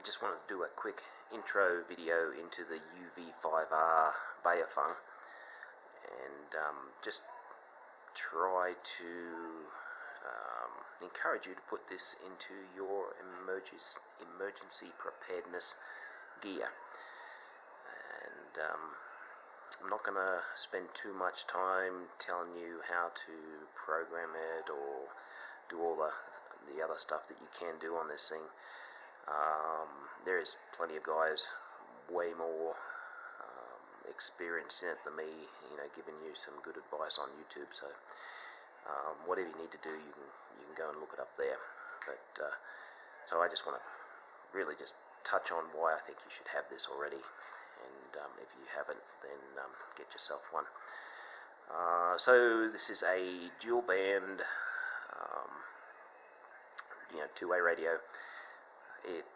just wanted to do a quick intro video into the UV-5R Baofeng and just try to encourage you to put this into your emergency preparedness gear. And I'm not going to spend too much time telling you how to program it or do all the other stuff that you can do on this thing. There is plenty of guys way more experienced in it than me, giving you some good advice on YouTube. So whatever you need to do, you can go and look it up there. But so I just want to really just touch on why I think you should have this already, and if you haven't, then get yourself one. So this is a dual band, two-way radio. It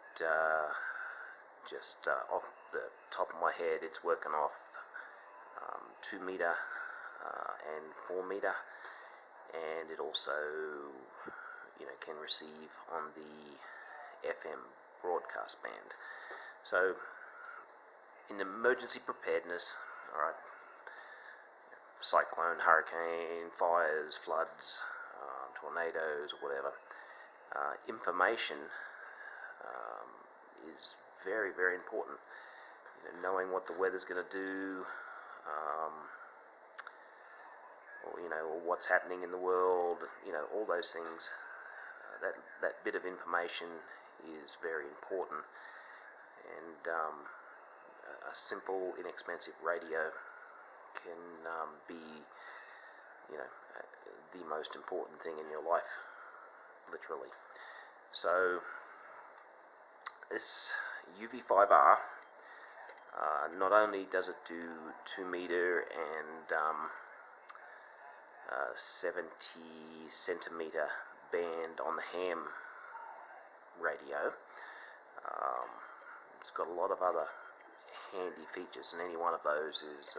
just off the top of my head, it's working off 2 meter and 4 meter, and it also can receive on the FM broadcast band. So in emergency preparedness, alright, cyclone, hurricane, fires, floods, tornadoes, or whatever, information is very, very important. Knowing what the weather's going to do, or what's happening in the world, all those things. That bit of information is very important, and a simple, inexpensive radio can be, the most important thing in your life, literally. So this UV-5R, not only does it do 2 meter and 70 centimeter band on the ham radio, it's got a lot of other handy features, and any one of those is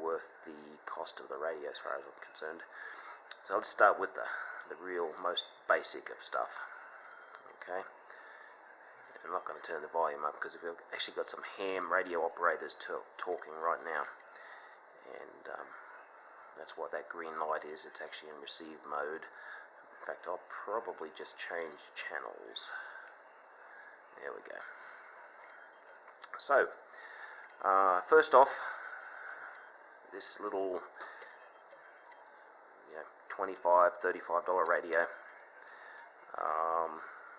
worth the cost of the radio as far as I'm concerned. So let's start with the real most basic of stuff. Okay, I'm not going to turn the volume up because we've actually got some ham radio operators talking right now, and that's what that green light is. It's actually in receive mode. In fact, I'll probably just change channels. There we go. So first off, this little $25, $35 radio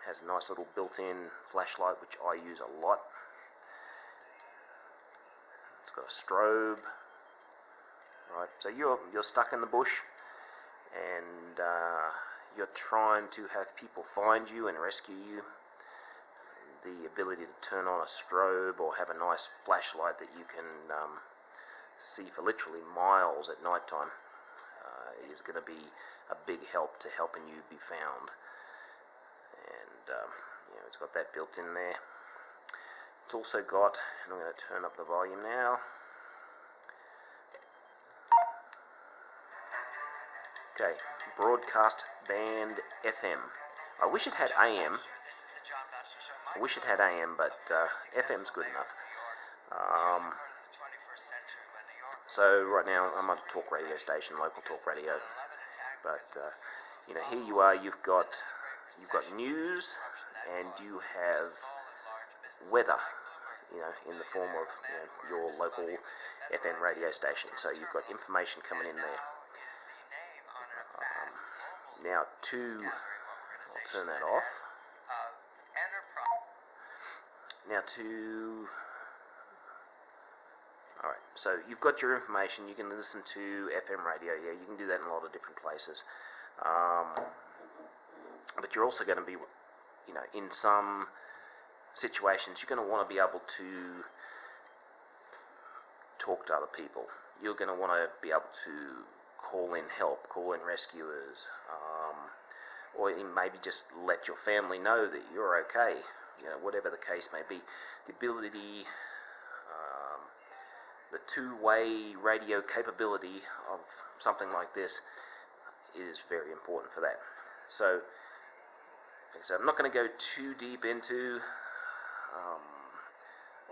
has a nice little built-in flashlight, which I use a lot. It's got a strobe. Right, so you're stuck in the bush, and you're trying to have people find you and rescue you. The ability to turn on a strobe or have a nice flashlight that you can see for literally miles at night time is going to be a big help to helping you be found. And it's got that built in there. It's also got, and I'm going to turn up the volume now. Okay, broadcast band FM. I wish it had AM. But FM's good enough. So right now I'm on a talk radio station, local talk radio. But here you are. You've got news, and you have weather. In the form of your local FM radio station. So you've got information coming in there. Now I'll turn that off. Alright, so you've got your information. You can listen to FM radio. Yeah, you can do that in a lot of different places. But you're also going to be, in some situations, you're going to want to be able to talk to other people. You're going to want to be able to call in help, call in rescuers, or maybe just let your family know that you're okay. Whatever the case may be. The ability, the two-way radio capability of something like this is very important for that. So So I'm not going to go too deep into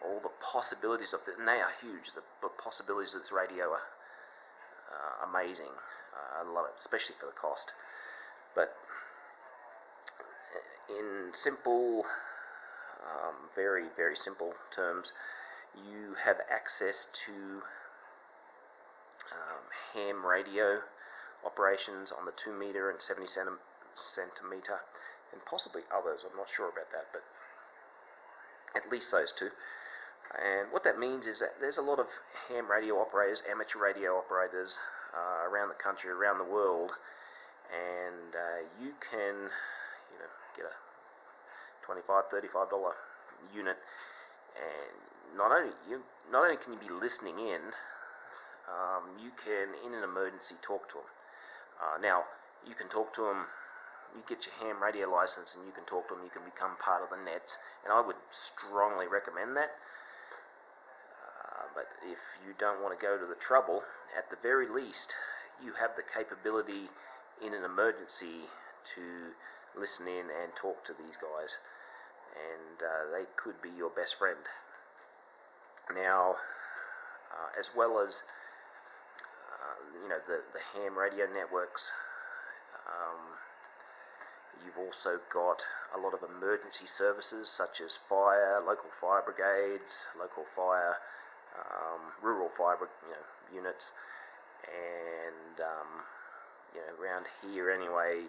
all the possibilities of it, and they are huge. The possibilities of this radio are amazing. I love it, especially for the cost. But in simple, very, very simple terms, you have access to ham radio operations on the 2 meter and 70 centimeter, and possibly others. I'm not sure about that, but at least those two. And what that means is that there's a lot of ham radio operators, amateur radio operators around the country, around the world, and you can, get a $25-$35 unit, and not only can you be listening in, you can, in an emergency, talk to them. Now, you can talk to them. You get your ham radio license, and you can talk to them. You can become part of the nets, and I would strongly recommend that. But if you don't want to go to the trouble, at the very least, you have the capability in an emergency to listen in and talk to these guys, and they could be your best friend. Now, as well as the ham radio networks, you've also got a lot of emergency services such as fire, local fire brigades, local fire, rural fire units, and around here anyway,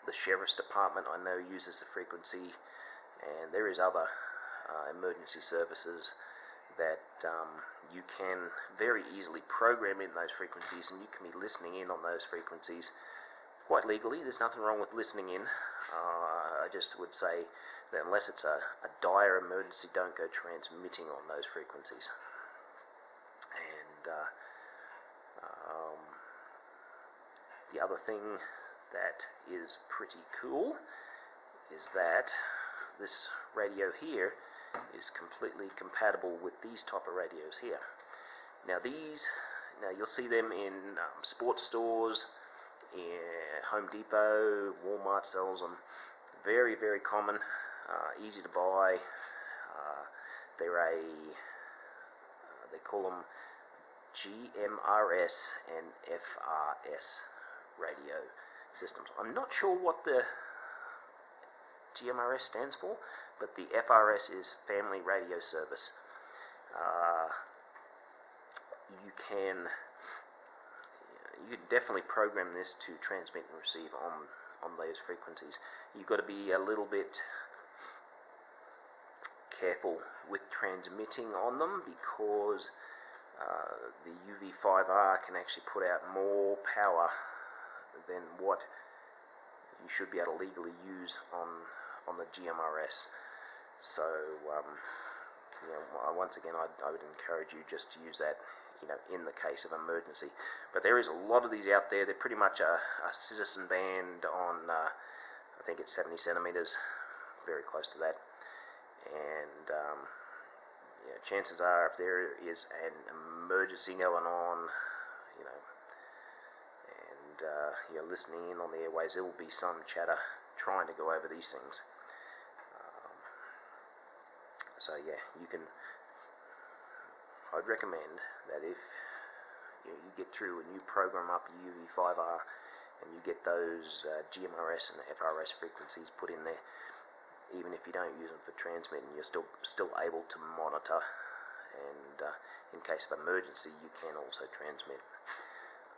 the sheriff's department I know uses the frequency, and there is other emergency services that you can very easily program in those frequencies, and you can be listening in on those frequencies quite legally. There's nothing wrong with listening in. I just would say that unless it's a dire emergency, don't go transmitting on those frequencies. And the other thing that is pretty cool is that this radio here is completely compatible with these type of radios here. Now you'll see them in sports stores, Home Depot, Walmart sells them. Very, very common, easy to buy. They call them GMRS and FRS radio systems. I'm not sure what the GMRS stands for, but the FRS is Family Radio Service. You can definitely program this to transmit and receive on those frequencies. You've got to be a little bit careful with transmitting on them, because the UV-5R can actually put out more power than what you should be able to legally use on the GMRS. So once again, I would encourage you just to use that in the case of emergency. But there is a lot of these out there. They're pretty much a citizen band on I think it's 70 centimeters, very close to that. And chances are, if there is an emergency going on, and you're listening in on the airways, there will be some chatter trying to go over these things. So yeah, I'd recommend that if you get through and you program up your UV-5R and you get those GMRS and FRS frequencies put in there, even if you don't use them for transmitting, you're still able to monitor, and in case of emergency, you can also transmit.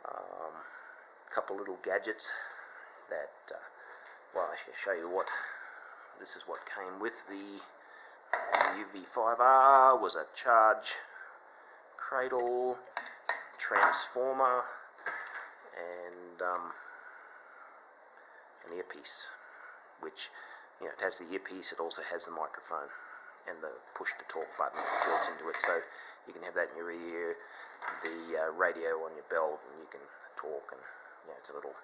A couple little gadgets that, I should show you this is what came with the UV-5R, was a charge cradle, transformer, and an earpiece, which, it has the earpiece, it also has the microphone and the push-to-talk button built into it, so you can have that in your ear, the radio on your belt, and you can talk, and it's a little,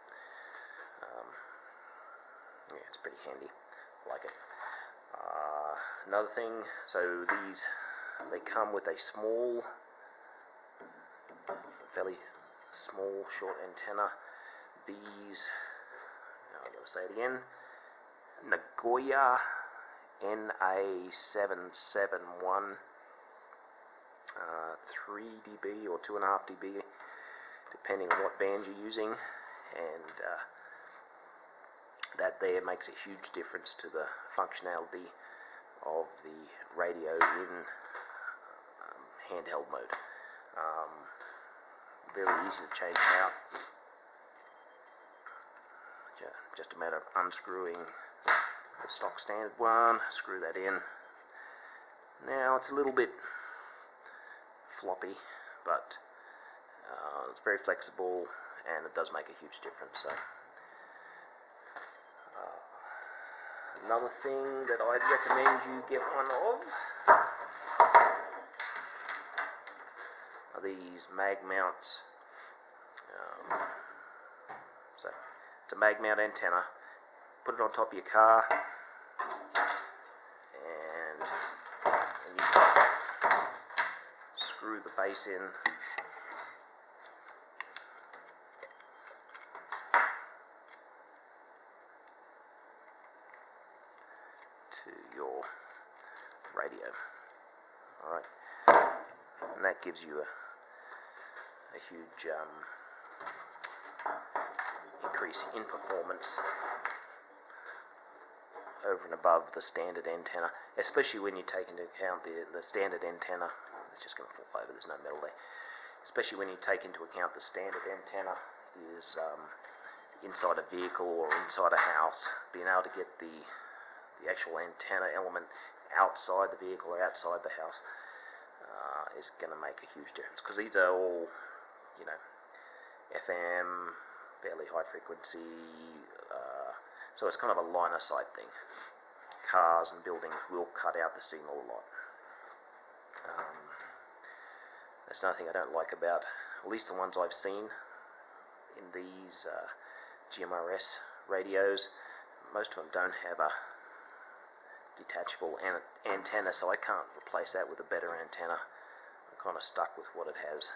it's pretty handy. I like it. Another thing, so they come with a fairly small, short antenna these, I'm going to say it again, Nagoya NA771, 3 dB or 2.5 dB, depending on what band you're using, and that there makes a huge difference to the functionality of the radio in handheld mode. Very easy to change out. Just a matter of unscrewing the stock standard one, screw that in. Now it's a little bit floppy, but it's very flexible and it does make a huge difference. So another thing that I'd recommend you get one of are these mag mounts. So it's a mag mount antenna. Put it on top of your car, and you screw the base in. To your radio. Alright, and that gives you a huge increase in performance over and above the standard antenna, especially when you take into account the standard antenna. It's just going to fall over, there's no metal there. Especially when you take into account the standard antenna is inside a vehicle or inside a house. Being able to get the actual antenna element outside the vehicle or outside the house is going to make a huge difference, because these are all, you know, FM, fairly high frequency, so it's kind of a line of sight thing. Cars and buildings will cut out the signal a lot. That's another thing I don't like about, at least the ones I've seen in these GMRS radios. Most of them don't have a detachable antenna, so I can't replace that with a better antenna. I'm kind of stuck with what it has.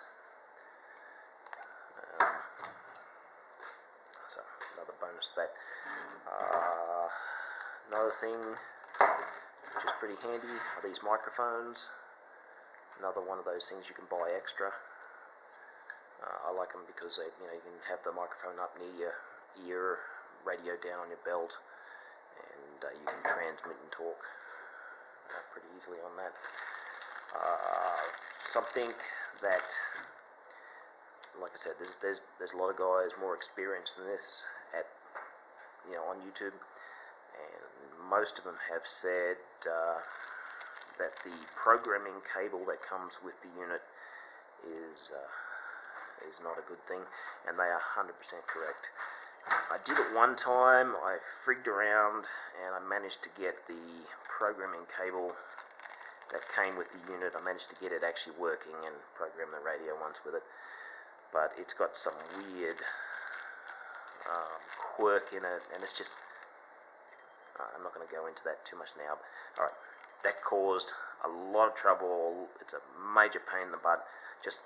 So another bonus to that. Another thing which is pretty handy are these microphones. Another one of those things you can buy extra. I like them because they, you can have the microphone up near your ear, radio down on your belt, and you can transmit and talk pretty easily on that. Something that, like I said, there's a lot of guys more experienced than this on YouTube, and most of them have said that the programming cable that comes with the unit is not a good thing, and they are 100% correct. I did it one time, I frigged around, and I managed to get the programming cable that came with the unit, I managed to get it actually working and program the radio once with it, but it's got some weird quirk in it, and it's just, I'm not going to go into that too much now. Alright, that caused a lot of trouble. It's a major pain in the butt. Just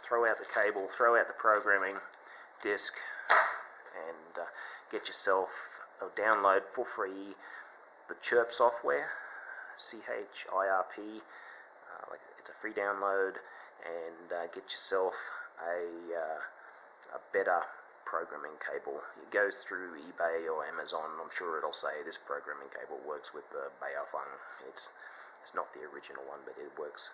throw out the cable, throw out the programming disc, and get yourself, download for free the Chirp software, CHIRP. It's a free download, and get yourself a better programming cable. You go through eBay or Amazon, I'm sure it'll say this programming cable works with the Baofeng. It's not the original one, but it works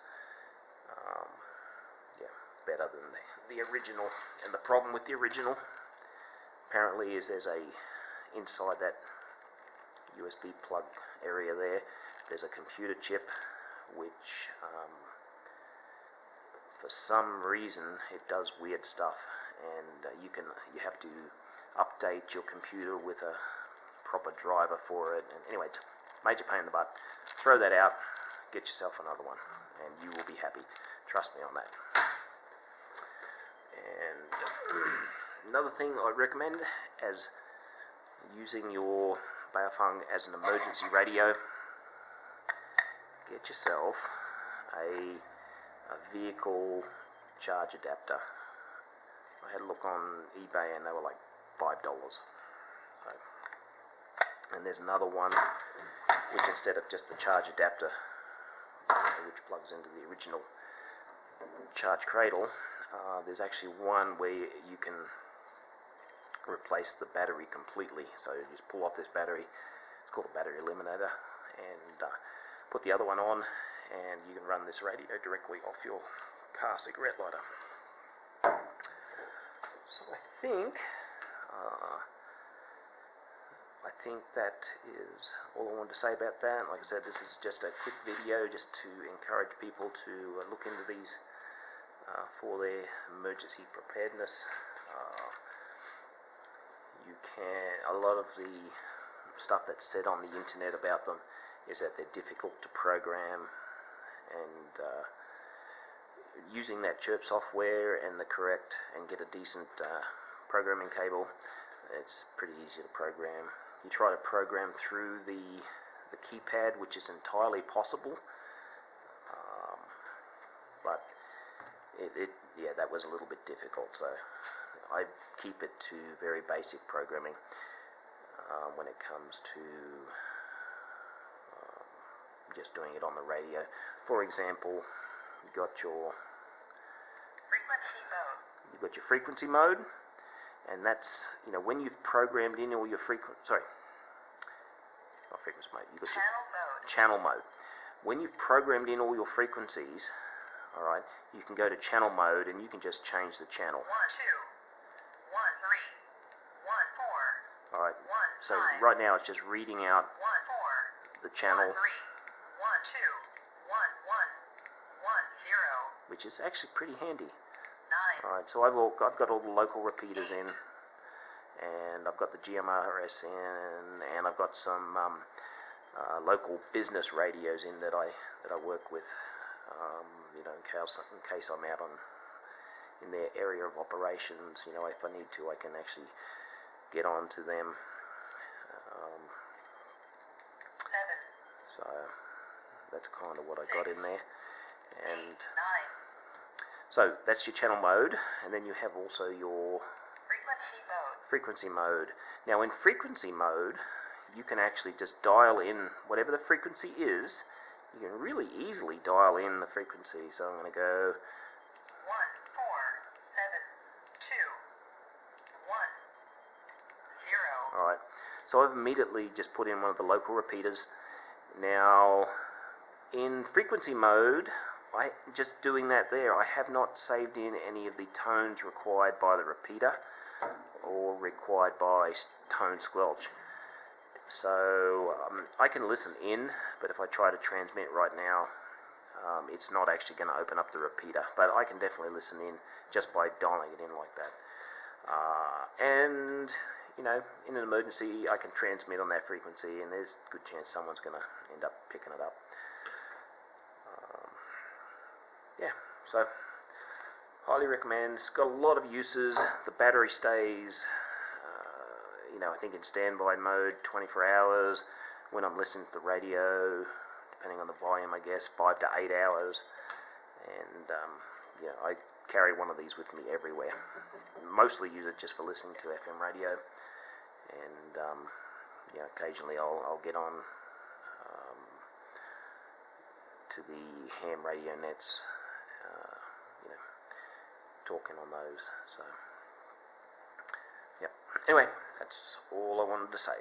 better than the original. And the problem with the original apparently is inside that USB plug area there's a computer chip which for some reason it does weird stuff, and you have to update your computer with a proper driver for it, and anyway, it's a major pain in the butt. Throw that out, get yourself another one, and you will be happy. Trust me on that. And another thing I recommend as using your Baofeng as an emergency radio, get yourself a vehicle charge adapter. I had a look on eBay and they were like $5. So, and there's another one which, instead of just the charge adapter, which plugs into the original charge cradle, there's actually one where you can replace the battery completely. So you just pull off this battery, it's called a battery eliminator, and put the other one on, and you can run this radio directly off your car cigarette lighter. So I think that is all I wanted to say about that. Like I said, this is just a quick video just to encourage people to look into these for their emergency preparedness. A lot of the stuff that's said on the internet about them is that they're difficult to program, and using that chirp software and get a decent programming cable, it's pretty easy to program. You try to program through the keypad, which is entirely possible, but yeah, that was a little bit difficult. So I keep it to very basic programming when it comes to just doing it on the radio. For example, you've got your frequency mode, and that's, when you've programmed in all your you've got your channel mode. When you've programmed in all your frequencies, alright, you can go to channel mode and you can just change the channel. 1, 2, 1, 3, 1, 4. Alright, so right now it's just reading out 1, 4, the channel 1, 3, 1, 2, 1, 1, 1, 0, which is actually pretty handy. 9. Alright, so I've got all the local repeaters in, and I've got the GMRS in, and I've got some local business radios in that I work with. In case I'm out in their area of operations, if I need to, I can actually get on to them. So that's kind of what I got in there. And so that's your channel mode, and then you have also your frequency mode. Now in frequency mode, you can actually just dial in whatever the frequency is. You can really easily dial in the frequency. So I'm going to go 1, 4, 7, 2, 1, 0. Alright, so I've immediately just put in one of the local repeaters. Now, in frequency mode, just doing that there, I have not saved in any of the tones required by the repeater or required by tone squelch. So I can listen in, but if I try to transmit right now, it's not actually going to open up the repeater. But I can definitely listen in just by dialing it in like that. And in an emergency, I can transmit on that frequency, and there's a good chance someone's going to end up picking it up. Yeah, so highly recommend. It's got a lot of uses. The battery stays, I think in standby mode 24 hours. When I'm listening to the radio, depending on the volume, I guess 5 to 8 hours. And I carry one of these with me everywhere. Mostly use it just for listening to FM radio, and occasionally I'll get on to the ham radio nets, talking on those. So, yeah. Anyway, that's all I wanted to say.